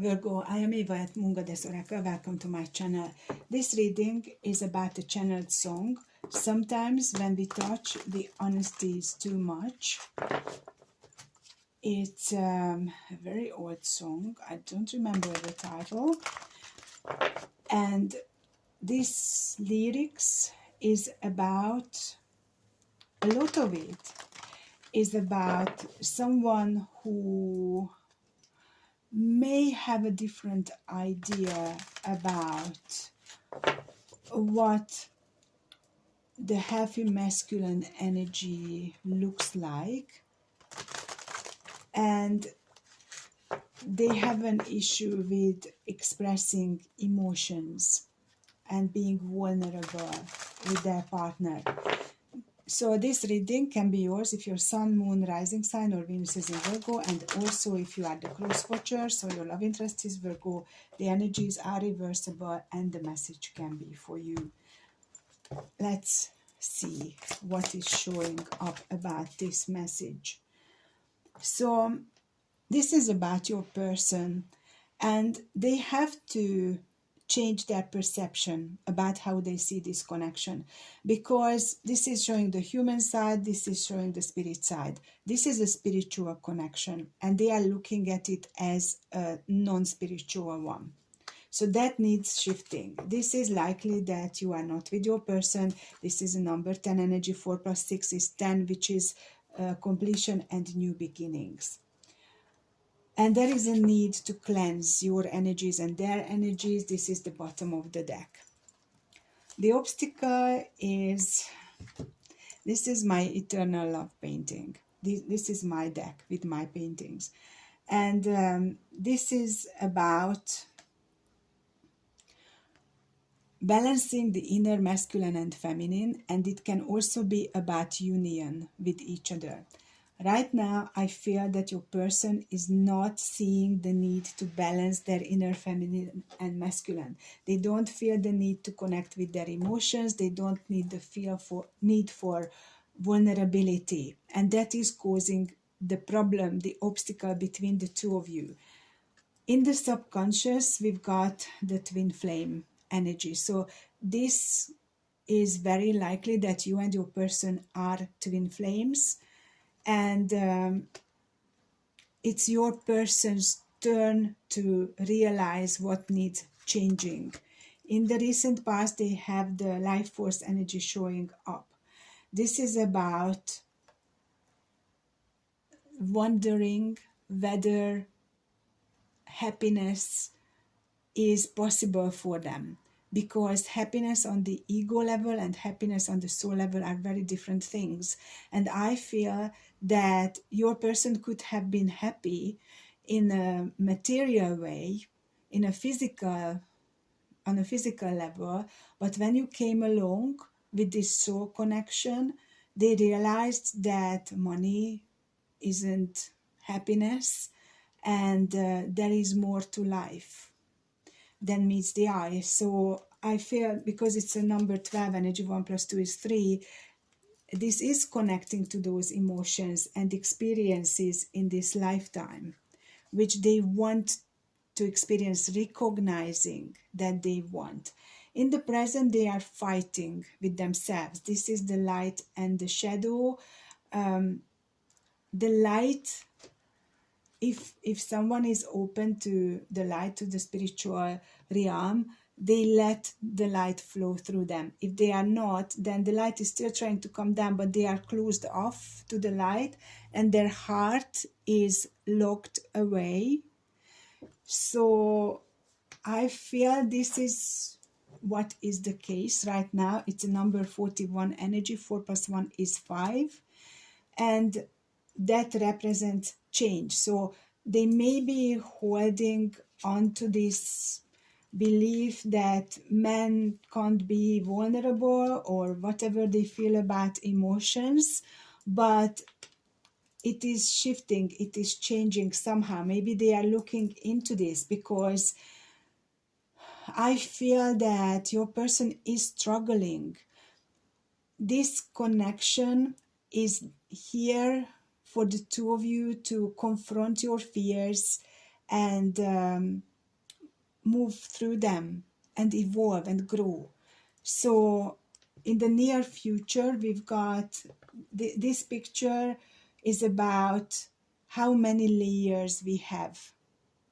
Virgo, I am Eva at Mungoddess Oracle. Welcome to my channel. This reading is about a channeled song. Sometimes when we touch, the honesty is too much. It's a very old song. I don't remember the title. And this lyrics is about, a lot of it is about someone who may have a different idea about what the healthy masculine energy looks like, and they have an issue with expressing emotions and being vulnerable with their partner. So this reading can be yours if your sun, moon, rising sign or Venus is in Virgo, and also if you are the cross watcher, so your love interest is Virgo, the energies are reversible and the message can be for you. Let's see what is showing up about this message. So this is about your person, and they have to change their perception about how they see this connection, because this is showing the human side, this is showing the spirit side. This is a spiritual connection and they are looking at it as a non-spiritual one. So that needs shifting. This is likely that you are not with your person. This is a number 10 energy. 4 plus 6 is 10, which is completion and new beginnings. And there is a need to cleanse your energies and their energies. This is the bottom of the deck. The obstacle is, this is my eternal love painting. This is my deck with my paintings. And this is about balancing the inner masculine and feminine, and it can also be about union with each other. Right now, I feel that your person is not seeing the need to balance their inner feminine and masculine. They don't feel the need to connect with their emotions. They don't need the need for vulnerability. And that is causing the problem, the obstacle between the two of you. In the subconscious, we've got the twin flame energy. So this is very likely that you and your person are twin flames. And it's your person's turn to realize what needs changing. In the recent past, they have the life force energy showing up. This is about wondering whether happiness is possible for them, because happiness on the ego level and happiness on the soul level are very different things. And I feel that your person could have been happy in a material way, on a physical level, but when you came along with this soul connection, they realized that money isn't happiness, and there is more to life than meets the eye. So I feel, because it's a number 12 energy, 1 plus 2 is 3, this is connecting to those emotions and experiences in this lifetime, which they want to experience, recognizing that they want. In the present, they are fighting with themselves. This is the light and the shadow. The light, if someone is open to the light, to the spiritual realm, they let the light flow through them. If they are not, then the light is still trying to come down, but they are closed off to the light and their heart is locked away. So I feel this is what is the case right now. It's a number 41 energy. 4 plus 1 is 5. And that represents change. So they may be holding on to this belief that men can't be vulnerable or whatever they feel about emotions, but it is shifting, it is changing somehow. Maybe they are looking into this, because I feel that your person is struggling. This connection is here for the two of you to confront your fears and move through them and evolve and grow. So in the near future, we've got this picture is about how many layers we have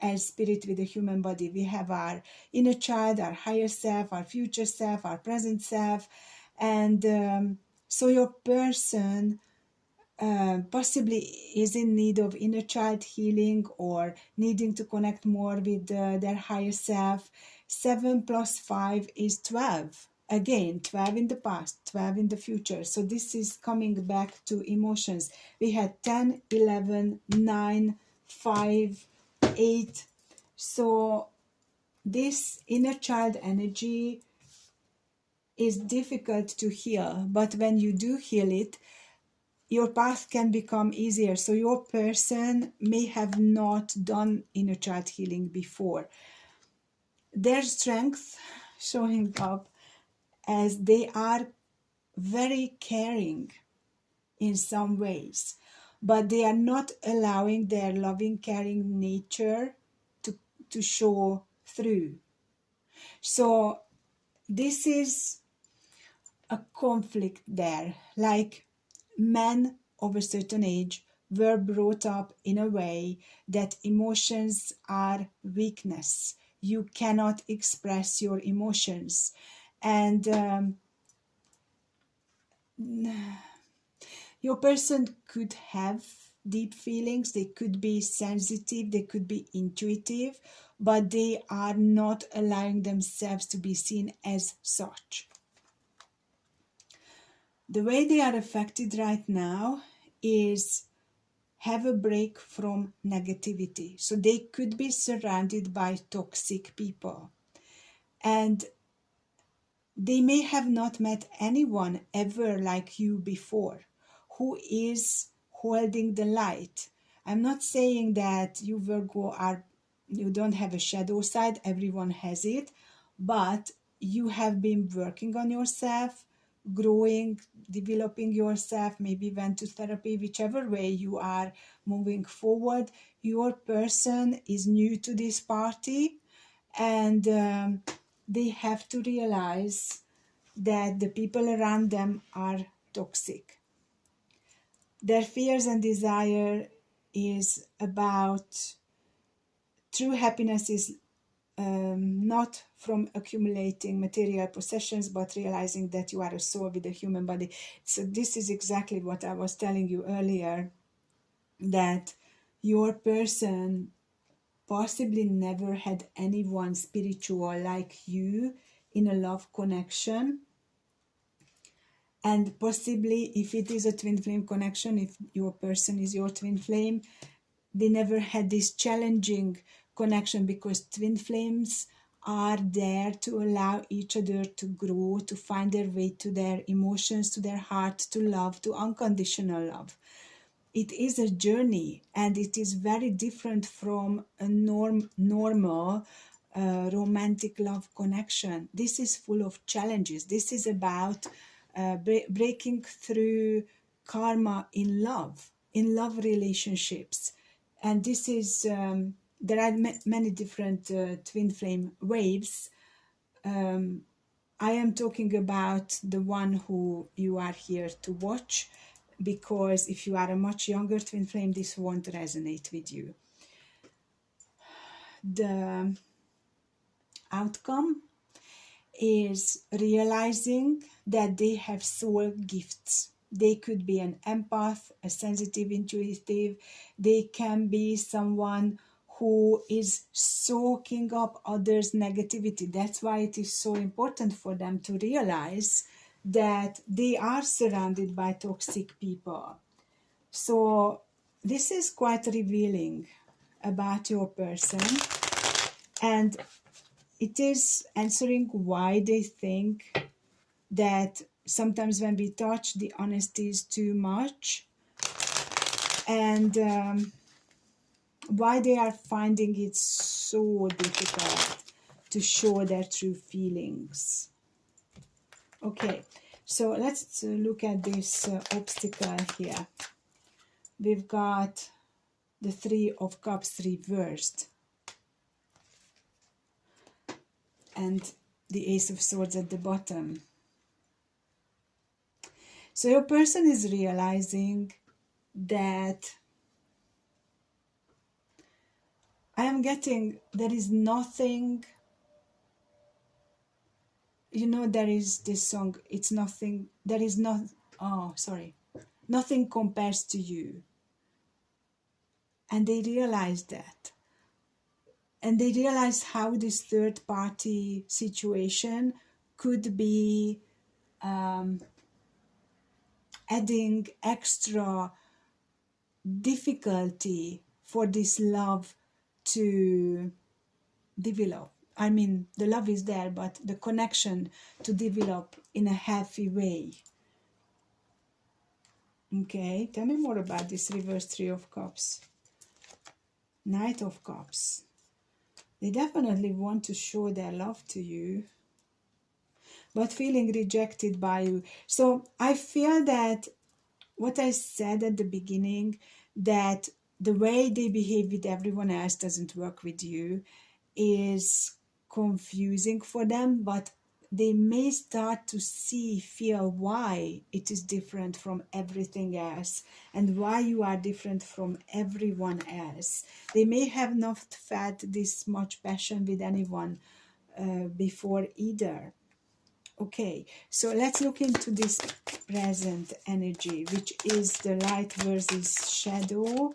as spirit with a human body. We have our inner child, our higher self, our future self, our present self. And so your person possibly is in need of inner child healing or needing to connect more with their higher self. 7 plus 5 is 12. Again, 12 in the past, 12 in the future. So this is coming back to emotions. We had 10, 11, 9, 5, 8. So this inner child energy is difficult to heal, but when you do heal it, your path can become easier. So your person may have not done inner child healing before. Their strength showing up as they are very caring in some ways, but they are not allowing their loving, caring nature to show through. So this is a conflict there. Like men of a certain age were brought up in a way that emotions are weakness. You cannot express your emotions. And your person could have deep feelings, they could be sensitive, they could be intuitive, but they are not allowing themselves to be seen as such. The way they are affected right now is have a break from negativity. So they could be surrounded by toxic people. And they may have not met anyone ever like you before who is holding the light. I'm not saying that you Virgo you don't have a shadow side, everyone has it, but you have been working on yourself, growing, developing yourself, maybe went to therapy, whichever way you are moving forward. Your person is new to this party, and they have to realize that the people around them are toxic. Their fears and desire is about true happiness is not from accumulating material possessions, but realizing that you are a soul with a human body. So this is exactly what I was telling you earlier, that your person possibly never had anyone spiritual like you in a love connection. And possibly if it is a twin flame connection, if your person is your twin flame, they never had this challenging connection, because twin flames are there to allow each other to grow, to find their way to their emotions, to their heart, to love, to unconditional love. It is a journey, and it is very different from a normal romantic love connection. This is full of challenges. This is about breaking through karma in love relationships. And this is there are many different twin flame waves. I am talking about the one who you are here to watch, because if you are a much younger twin flame, this won't resonate with you. The outcome is realizing that they have soul gifts. They could be an empath, a sensitive, intuitive. They can be someone who is soaking up others' negativity. That's why it is so important for them to realize that they are surrounded by toxic people. So this is quite revealing about your person, and it is answering why they think that sometimes when we touch, the honesty is too much, and why they are finding it so difficult to show their true feelings. Okay, so let's look at this obstacle here. We've got the 3 of Cups reversed. and the Ace of Swords at the bottom. So your person is realizing that I am getting, there is nothing, you know, there is this song, it's nothing, there is not, oh, sorry, nothing compares to you. And they realize that. And they realize how this third party situation could be adding extra difficulty for this love to develop. I mean, the love is there, but the connection to develop in a healthy way. Okay, tell me more about this reverse Three of Cups. Knight of Cups. They definitely want to show their love to you, but feeling rejected by you. So I feel that what I said at the beginning, that the way they behave with everyone else doesn't work with you, is confusing for them, but they may start to feel why it is different from everything else and why you are different from everyone else. They may have not felt this much passion with anyone before either. Okay, so let's look into this present energy, which is the light versus shadow.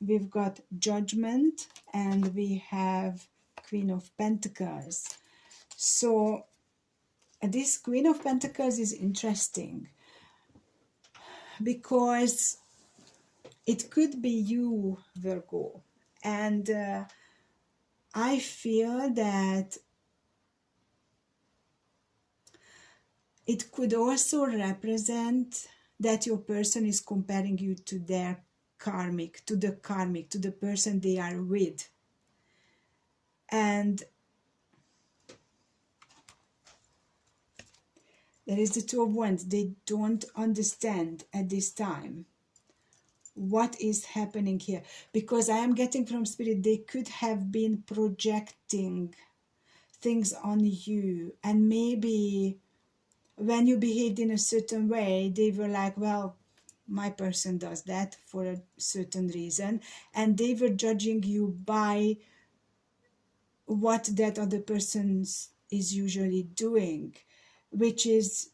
We've got Judgment and we have Queen of Pentacles. So this Queen of Pentacles is interesting because it could be you, Virgo, and I feel that it could also represent that your person is comparing you to their karmic, to the person they are with. And there is the Two of Wands. They don't understand at this time what is happening here, because I am getting from Spirit they could have been projecting things on you, and maybe when you behaved in a certain way they were like, well, my person does that for a certain reason, and they were judging you by what that other person is usually doing, which is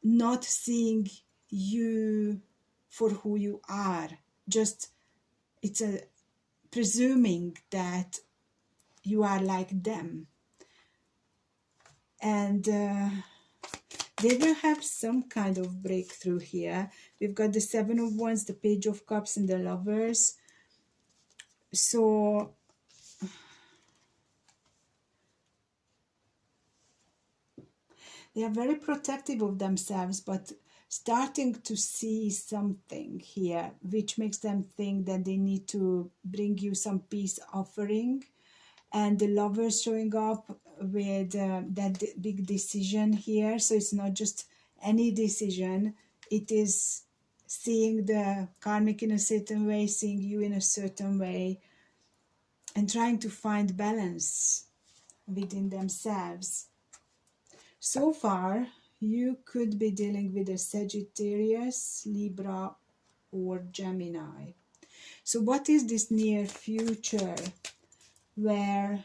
not seeing you for who you are. Just it's a presuming that you are like them, and they will have some kind of breakthrough here. We've got the Seven of Wands, the Page of Cups, and the Lovers. So they are very protective of themselves, but starting to see something here which makes them think that they need to bring you some peace offering. And the Lovers showing up with that big decision here. So it's not just any decision, it is seeing the karmic in a certain way, seeing you in a certain way, and trying to find balance within themselves. So far, you could be dealing with a Sagittarius, Libra, or Gemini. So what is this near future where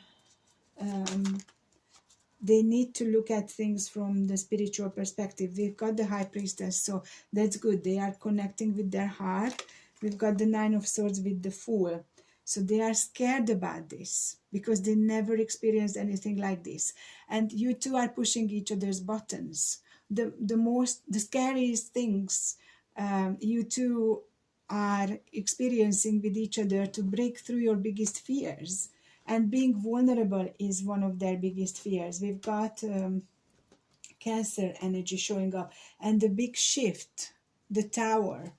they need to look at things from the spiritual perspective? We've got the High Priestess, so that's good. They are connecting with their heart. We've got the Nine of Swords with the Fool. So they are scared about this because they never experienced anything like this. And you two are pushing each other's buttons. The scariest things you two are experiencing with each other to break through your biggest fears. And being vulnerable is one of their biggest fears. We've got Cancer energy showing up. And the big shift, the Tower,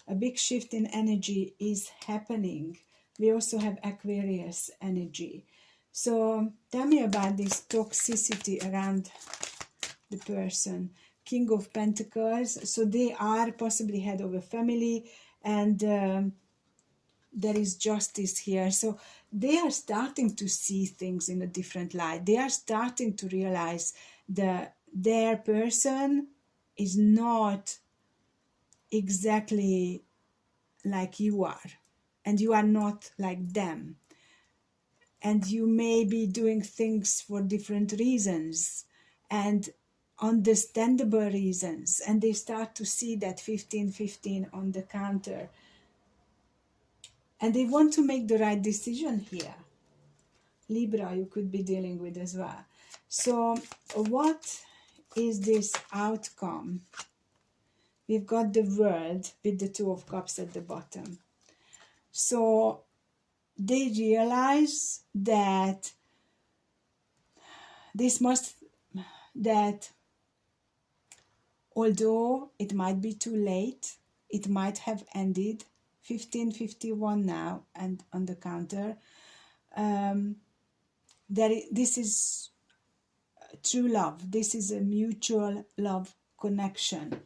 a big shift in energy is happening. We also have Aquarius energy. So tell me about this toxicity around the person. King of Pentacles. So they are possibly head of a family, and there is justice here. So they are starting to see things in a different light. They are starting to realize that their person is not exactly like you are, and you are not like them, and you may be doing things for different reasons and understandable reasons, and they start to see that 1515 on the counter, and they want to make the right decision here. Libra, you could be dealing with as well. So what is this outcome? We've got the World with the Two of Cups at the bottom. So they realize that that although it might be too late, it might have ended 1551 now and on the counter. This is true love. This is a mutual love connection.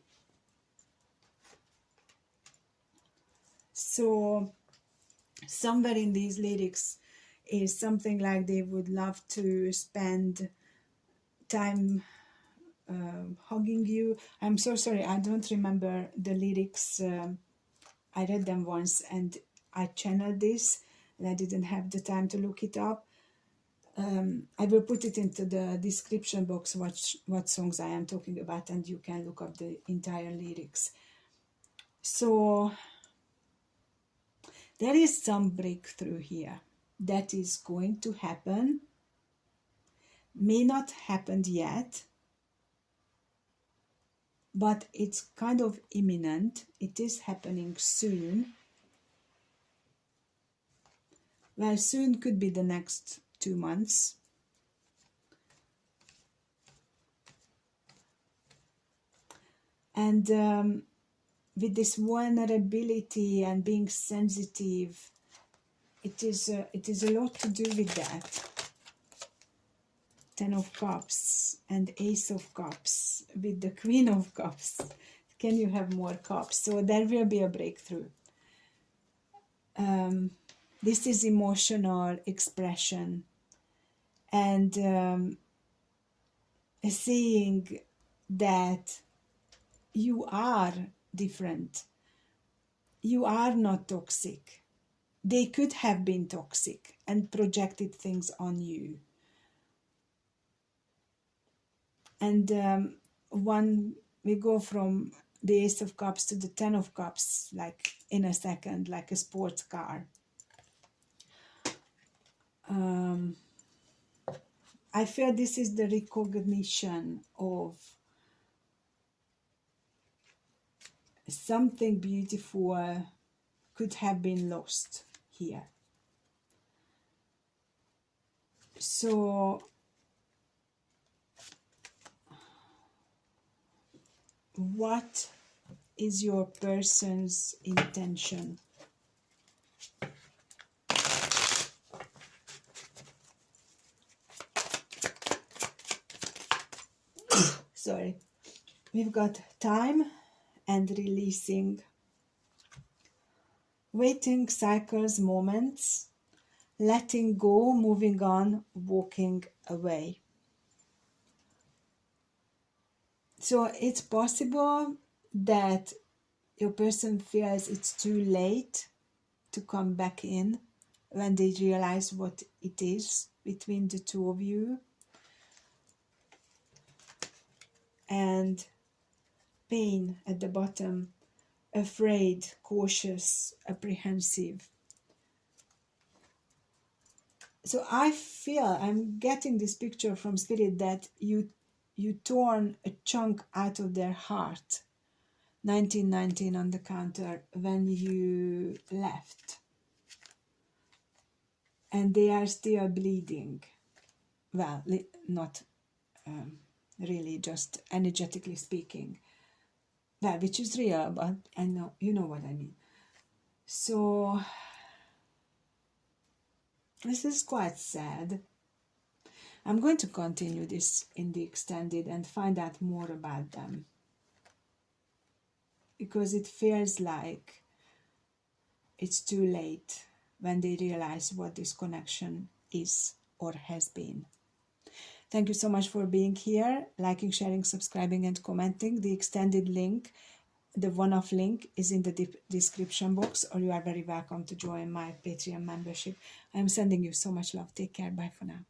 So somewhere in these lyrics is something like they would love to spend time hugging you. I'm so sorry, I don't remember the lyrics. I read them once and I channeled this and I didn't have the time to look it up. I will put it into the description box what songs I am talking about, and you can look up the entire lyrics. So there is some breakthrough here that is going to happen, may not happened yet, but it's kind of imminent. It is happening soon. Well, soon could be the next 2 months. And with this vulnerability and being sensitive, it is a lot to do with that. 10 of Cups and Ace of Cups with the Queen of Cups. Can you have more cups? So there will be a breakthrough. This is emotional expression and seeing that you are different. You are not toxic. They could have been toxic and projected things on you. And when we go from the Ace of Cups to the 10 of Cups, like in a second, like a sports car. I feel this is the recognition of something beautiful could have been lost here. So what is your person's intention? Sorry. We've got time and releasing, waiting, cycles, moments, letting go, moving on, walking away. So it's possible that your person feels it's too late to come back in when they realize what it is between the two of you. And pain at the bottom, afraid, cautious, apprehensive. So I feel, I'm getting this picture from Spirit that you torn a chunk out of their heart. 1919 on the counter when you left. And they are still bleeding. Well, not really, just energetically speaking. Well, which is real, but I know, you know what I mean. So this is quite sad. I'm going to continue this in the extended and find out more about them, because it feels like it's too late when they realize what this connection is or has been. Thank you so much for being here, liking, sharing, subscribing, and commenting. The extended link, the one-off link, is in the description box, or you are very welcome to join my Patreon membership. I am sending you so much love. Take care. Bye for now.